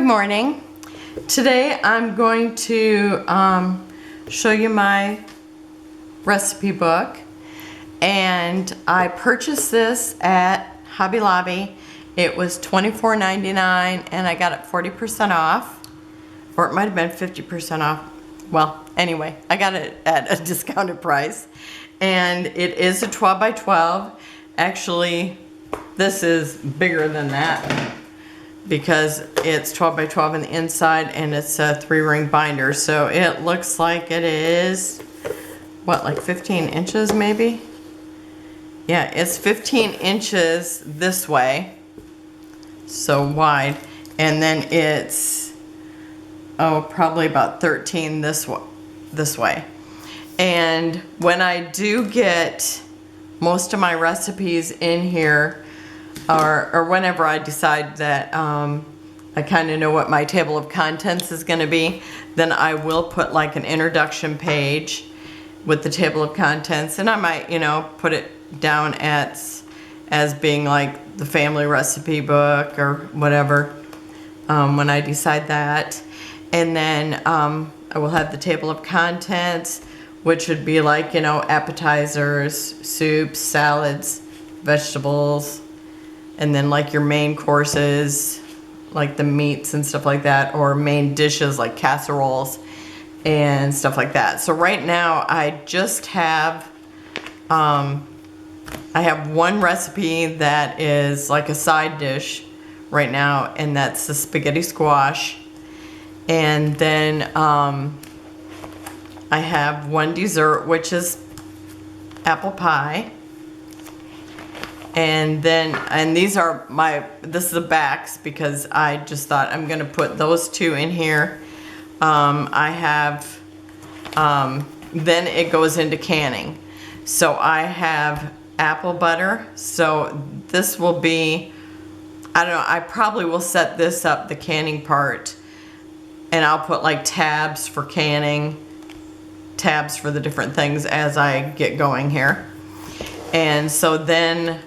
Good morning. Today I'm going to show you my recipe book, and I purchased this at Hobby Lobby. It was $24.99 and I got it 40% off, or it might have been 50% off. Well, anyway, I got it at a discounted price, and it is a 12 by 12. Actually, this is bigger than that, because it's 12 by 12 on the inside and it's a 3-ring binder. So it looks like it is, what, like 15 inches maybe? Yeah, it's 15 inches this way, so wide. And then it's, probably about 13 this way. And when I do get most of my recipes in here, or whenever I decide that I kind of know what my table of contents is going to be, then I will put like an introduction page with the table of contents, and I might, put it down as being like the family recipe book or whatever when I decide that. And then I will have the table of contents, which would be like, appetizers, soups, salads, vegetables, and then like your main courses, like the meats and stuff like that, or main dishes like casseroles and stuff like that. So right now I just have, I have one recipe that is like a side dish right now, and that's the spaghetti squash. And then I have one dessert, which is apple pie. And then, these are this is the backs, because I just thought I'm gonna put those two in here. I have, then it goes into canning. So I have apple butter. So this will be, I don't know, I probably will set this up, the canning part, and I'll put like tabs for canning, tabs for the different things as I get going here. And so then,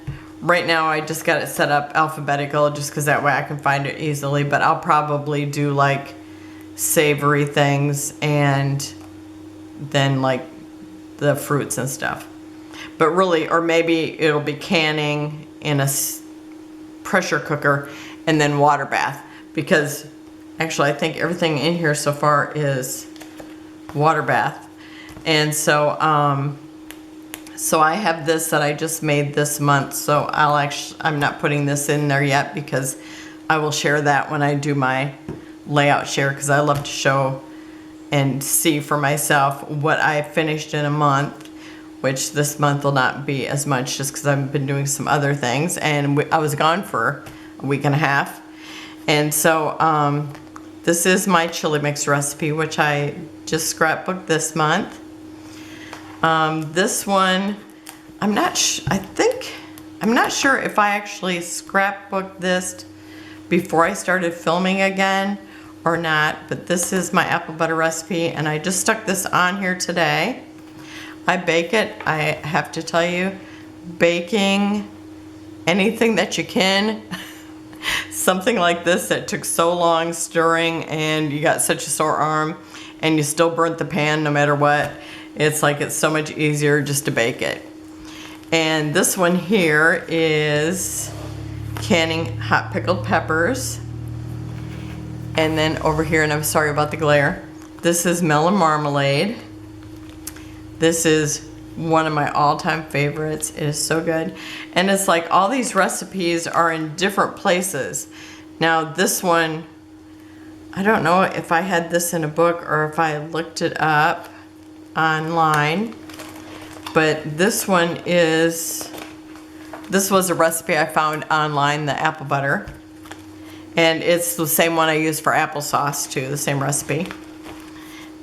right now I just got it set up alphabetical, just because that way I can find it easily, but I'll probably do like savory things and then like the fruits and stuff. But really, or maybe it'll be canning in a pressure cooker and then water bath, because actually I think everything in here so far is water bath. And so so I have this that I just made this month, so I'm not putting this in there yet, because I will share that when I do my layout share, because I love to show and see for myself what I finished in a month, which this month will not be as much, just because I've been doing some other things, and I was gone for a week and a half. And so this is my chili mix recipe, which I just scrapbooked this month. This one, I'm not sure if I actually scrapbooked this before I started filming again or not, but this is my apple butter recipe, and I just stuck this on here today. I bake it. I have to tell you, baking anything that you can, something like this that took so long stirring and you got such a sore arm and you still burnt the pan no matter what, it's so much easier just to bake it. And this one here is canning hot pickled peppers. And then over here, and I'm sorry about the glare, this is melon marmalade. This is one of my all-time favorites. It is so good. And it's like all these recipes are in different places. Now this one, I don't know if I had this in a book or if I looked it up online, but this was a recipe I found online, the apple butter, and it's the same one I use for applesauce too, the same recipe.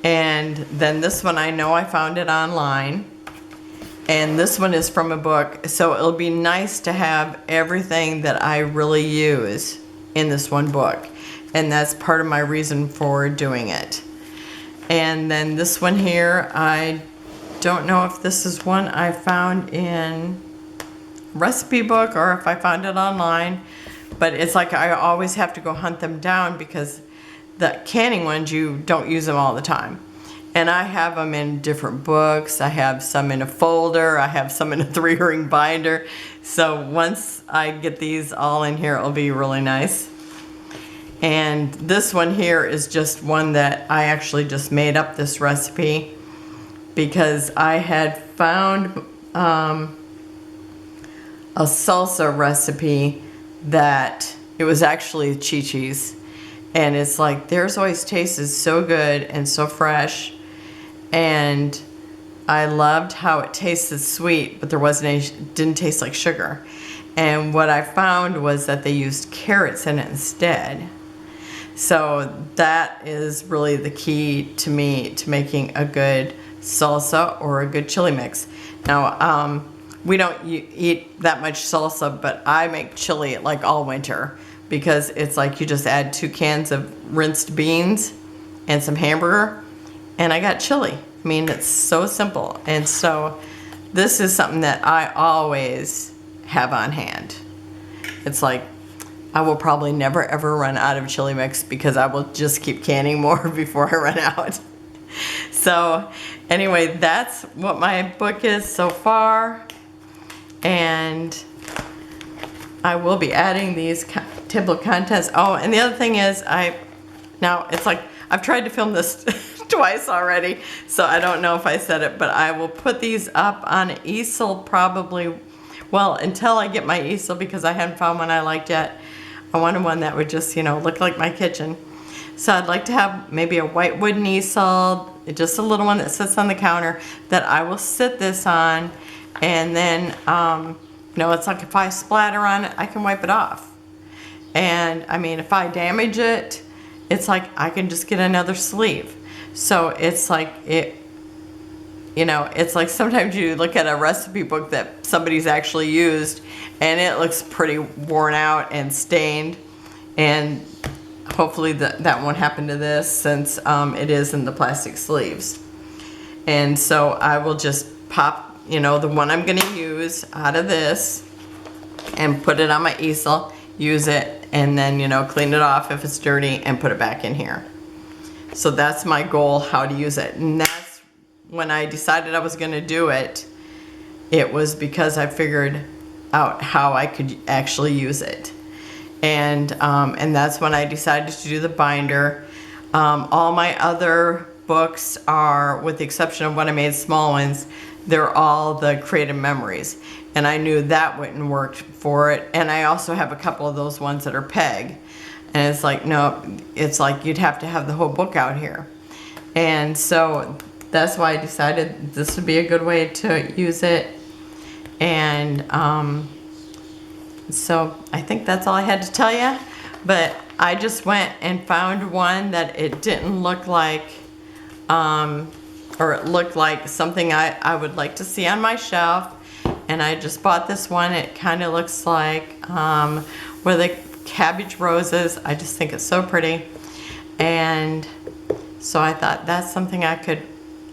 And then this one, I know I found it online, and this one is from a book, so it'll be nice to have everything that I really use in this one book, and that's part of my reason for doing it. And then this one here, I don't know if this is one I found in recipe book or if I found it online, but it's like I always have to go hunt them down because the canning ones, you don't use them all the time. And I have them in different books. I have some in a folder. I have some in a 3-ring binder. So once I get these all in here, it'll be really nice. And this one here is just one that I actually just made up this recipe because I had found a salsa recipe that it was actually Chi-Chi's. And it's like theirs always tasted so good and so fresh. And I loved how it tasted sweet, but there wasn't any, didn't taste like sugar. And what I found was that they used carrots in it instead. So that is really the key to me to making a good salsa or a good chili mix. Now, we don't eat that much salsa, but I make chili like all winter because it's like you just add 2 cans of rinsed beans and some hamburger, and I got chili. I mean, it's so simple. And so this is something that I always have on hand. It's like I will probably never ever run out of chili mix because I will just keep canning more before I run out. So anyway, that's what my book is so far. And I will be adding these table of contents. Oh, and the other thing is now it's like I've tried to film this twice already, so I don't know if I said it, but I will put these up on Easel probably, well, until I get my Easel because I haven't found one I liked yet. I wanted one that would just, you know, look like my kitchen. So I'd like to have maybe a white wooden easel, just a little one that sits on the counter that I will sit this on, and then, you know, it's like if I splatter on it, I can wipe it off. And I mean, if I damage it, it's like I can just get another sleeve. So it's like you know, it's like sometimes you look at a recipe book that somebody's actually used and it looks pretty worn out and stained, and hopefully that won't happen to this since it is in the plastic sleeves. And so I will just pop, you know, the one I'm gonna use out of this and put it on my easel, use it, and then, you know, clean it off if it's dirty and put it back in here. So that's my goal, how to use it. And that's when I decided I was gonna do it, it was because I figured out how I could actually use it. And that's when I decided to do the binder. All my other books are, with the exception of when I made small ones, they're all the creative memories. And I knew that wouldn't work for it. And I also have a couple of those ones that are peg. And it's like, no, it's like you'd have to have the whole book out here. And so that's why I decided this would be a good way to use it. And so I think that's all I had to tell you. But I just went and found one that it didn't look like, or it looked like something I would like to see on my shelf. And I just bought this one. It kind of looks like where the cabbage roses. I just think it's so pretty. And so I thought that's something I could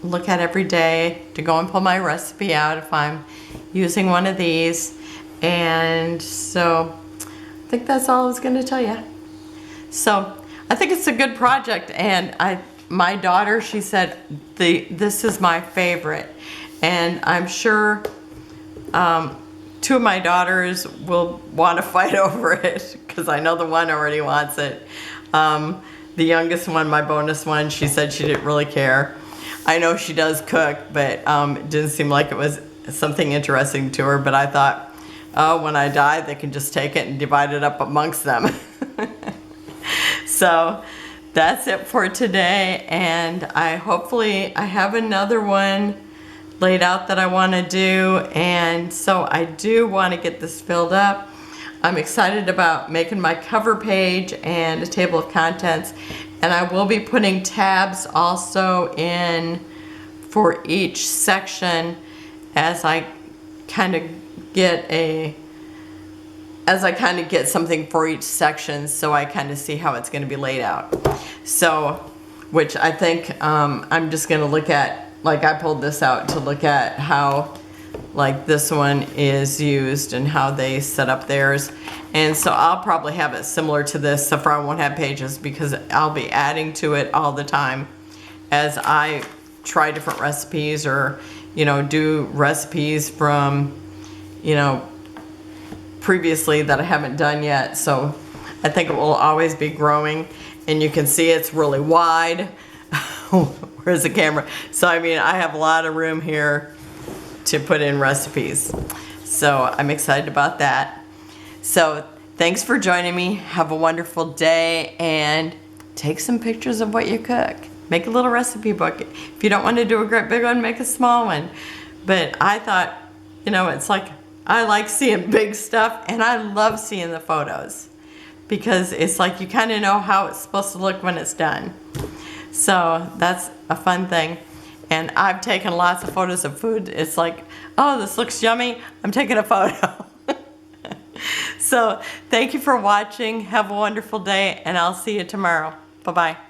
look at every day to go and pull my recipe out if I'm using one of these. And so I think that's all I was going to tell you. So I think it's a good project, and my daughter, she said this is my favorite, and I'm sure 2 of my daughters will want to fight over it because I know the one already wants it. The youngest one, my bonus one, she said she didn't really care. I know she does cook, but it didn't seem like it was something interesting to her. But I thought, oh, when I die, they can just take it and divide it up amongst them. So that's it for today, and hopefully I have another one laid out that I want to do, and so I do want to get this filled up. I'm excited about making my cover page and a table of contents, and I will be putting tabs also in for each section as I kind of get something for each section, so I kind of see how it's going to be laid out. So, which I think I'm just going to look at, like I pulled this out to look at how, like this one is used and how they set up theirs. And so I'll probably have it similar to this, except for I won't have pages because I'll be adding to it all the time as I try different recipes, or, you know, do recipes from, you know, previously that I haven't done yet. So I think it will always be growing, and you can see it's really wide. Where's the camera? So I mean, I have a lot of room here to put in recipes. So I'm excited about that. So thanks for joining me. Have a wonderful day, and take some pictures of what you cook. Make a little recipe book. If you don't want to do a great big one, make a small one. But I thought, you know, it's like, I like seeing big stuff, and I love seeing the photos because it's like you kind of know how it's supposed to look when it's done. So that's a fun thing. And I've taken lots of photos of food. It's like, oh, this looks yummy. I'm taking a photo. So thank you for watching. Have a wonderful day, and I'll see you tomorrow. Bye-bye.